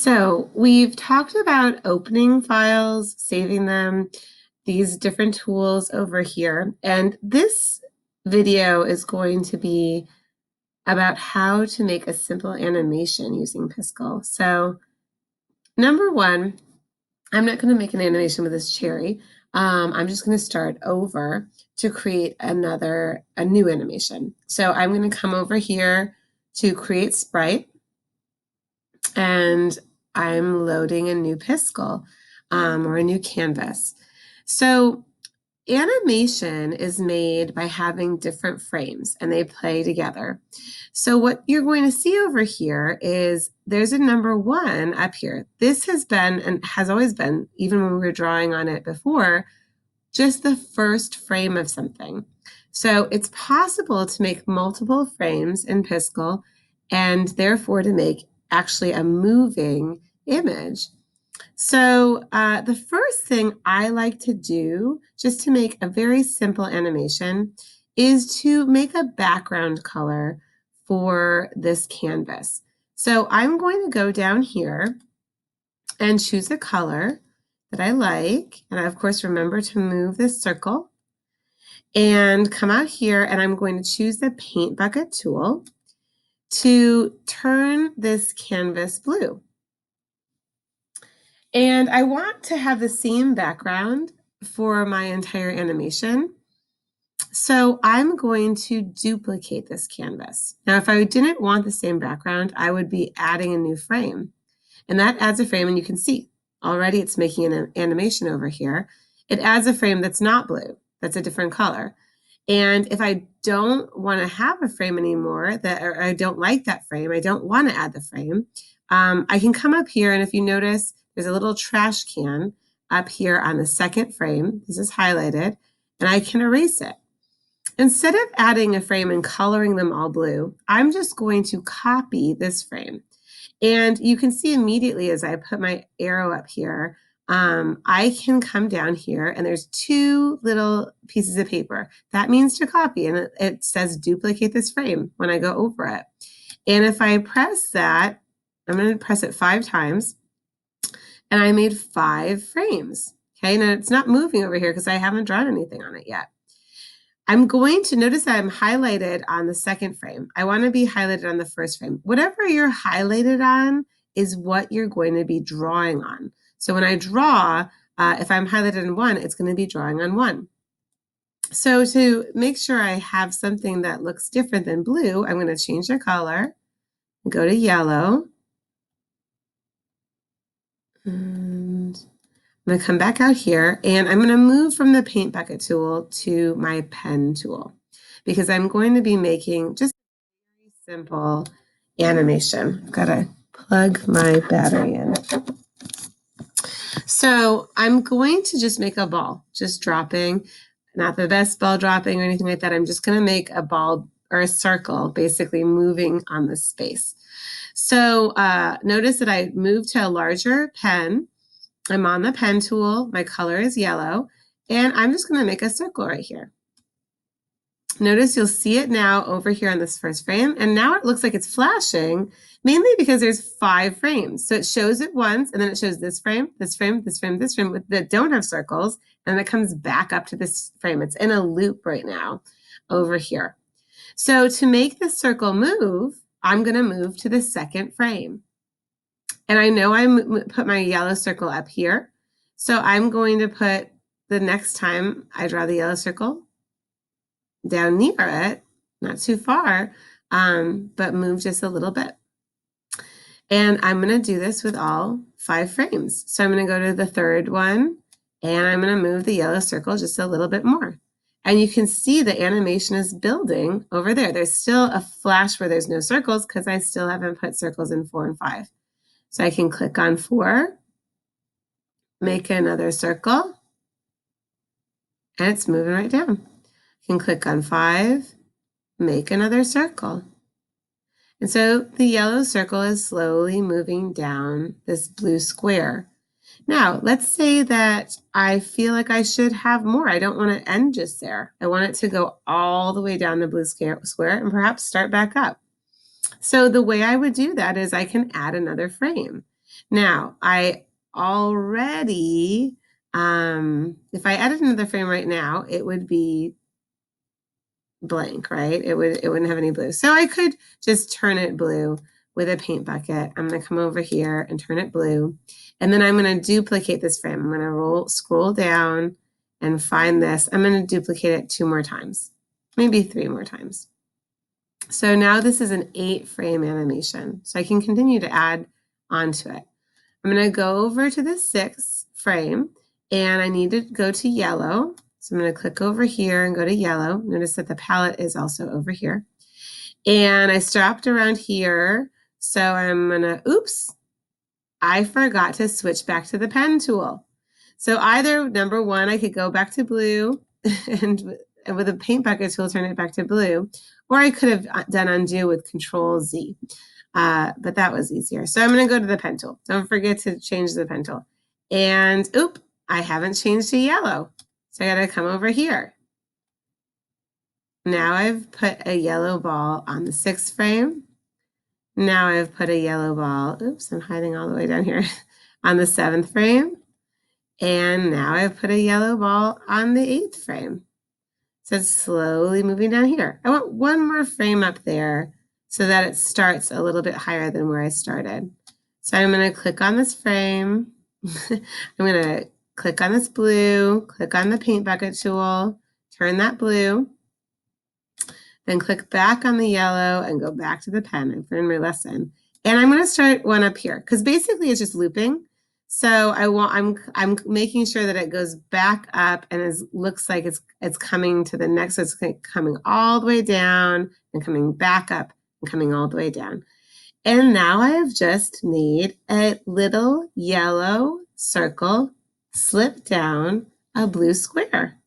So we've talked about opening files, saving them, these different tools over here. And this video is going to be about how to make a simple animation using Piskel. So number one, I'm not going to make an animation with this cherry. I'm just going to start over to create a new animation. So I'm going to come over here to create sprite, and I'm loading a new Piskel or a new canvas. So animation is made by having different frames and they play together. So what you're going to see over here is there's a number 1 up here. This has been and has always been, even when we were drawing on it before, just the first frame of something. So it's possible to make multiple frames in Piskel and therefore to make actually a moving image. So the first thing I like to do, just to make a very simple animation, is to make a background color for this canvas. So I'm going to go down here and choose a color that I like. And I, of course, remember to move this circle and come out here, and I'm going to choose the paint bucket tool to turn this canvas blue. And I want to have the same background for my entire animation. So I'm going to duplicate this canvas. Now, if I didn't want the same background, I would be adding a new frame. And that adds a frame, and you can see already it's making an animation over here. It adds a frame that's not blue, that's a different color. And if I don't want to have a frame anymore, or I don't like that frame, I don't want to add the frame, I can come up here, and if you notice, there's a little trash can up here on the second frame. This is highlighted, and I can erase it. Instead of adding a frame and coloring them all blue, I'm just going to copy this frame. And you can see immediately as I put my arrow up here, I can come down here, and there's 2 little pieces of paper. That means to copy, and it says duplicate this frame when I go over it. And if I press that, I'm going to press it 5 times, and I made 5 frames. Okay, now it's not moving over here because I haven't drawn anything on it yet. I'm going to notice that I'm highlighted on the second frame. I want to be highlighted on the first frame. Whatever you're highlighted on is what you're going to be drawing on. So when I draw, if I'm highlighted on 1, it's going to be drawing on 1. So to make sure I have something that looks different than blue, I'm going to change the color, go to yellow, and I'm going to come back out here, and I'm going to move from the paint bucket tool to my pen tool because I'm going to be making just a very simple animation. I've got to plug my battery in. So I'm going to just make a ball, just dropping, not the best ball dropping or anything like that. I'm just going to make a ball or a circle, basically moving on the space. So notice that I moved to a larger pen. I'm on the pen tool, my color is yellow, and I'm just going to make a circle right here. Notice you'll see it now over here on this first frame, and now it looks like it's flashing, mainly because there's 5 frames. So it shows it once, and then it shows this frame, this frame, this frame, this frame that don't have circles, and then it comes back up to this frame. It's in a loop right now over here. So to make the circle move, I'm going to move to the second frame. And I know I put my yellow circle up here. So I'm going to put, the next time I draw the yellow circle, down near it, not too far, but move just a little bit. And I'm going to do this with all 5 frames. So I'm going to go to the third one, and I'm going to move the yellow circle just a little bit more. And you can see the animation is building over there. There's still a flash where there's no circles because I still haven't put circles in 4 and 5. So I can click on 4, make another circle, and it's moving right down. I can click on 5, make another circle. And so the yellow circle is slowly moving down this blue square. Now, let's say that I feel like I should have more. I don't want to end just there. I want it to go all the way down the blue square and perhaps start back up. So the way I would do that is I can add another frame. Now, I already, if I added another frame right now, it would be blank, right? It wouldn't have any blue. So I could just turn it blue with a paint bucket. I'm going to come over here and turn it blue. And then I'm going to duplicate this frame. I'm going to scroll down and find this. I'm going to duplicate it 2 more times, maybe 3 more times. So now this is an 8-frame animation. So I can continue to add onto it. I'm going to go over to the 6th frame and I need to go to yellow. So I'm going to click over here and go to yellow. Notice that the palette is also over here. And I stopped around here. So I'm going to, oops, I forgot to switch back to the pen tool. So either number 1, I could go back to blue and with a paint bucket tool, turn it back to blue, or I could have done undo with Control Z. But that was easier. So I'm going to go to the pen tool. Don't forget to change the pen tool. And oop, I haven't changed to yellow. So I got to come over here. Now I've put a yellow ball on the 6th frame. Now I've put a yellow ball, oops, I'm hiding all the way down here, on the 7th frame. And now I've put a yellow ball on the 8th frame. So it's slowly moving down here. I want 1 more frame up there so that it starts a little bit higher than where I started. So I'm going to click on this frame. I'm going to click on this blue, click on the paint bucket tool, turn that blue, then click back on the yellow and go back to the pen. I've learned my lesson. And I'm going to start one up here because basically it's just looping. So I'm making sure that it goes back up and looks like it's coming to the next. So it's coming all the way down and coming back up and coming all the way down. And now I have just made a little yellow circle slip down a blue square.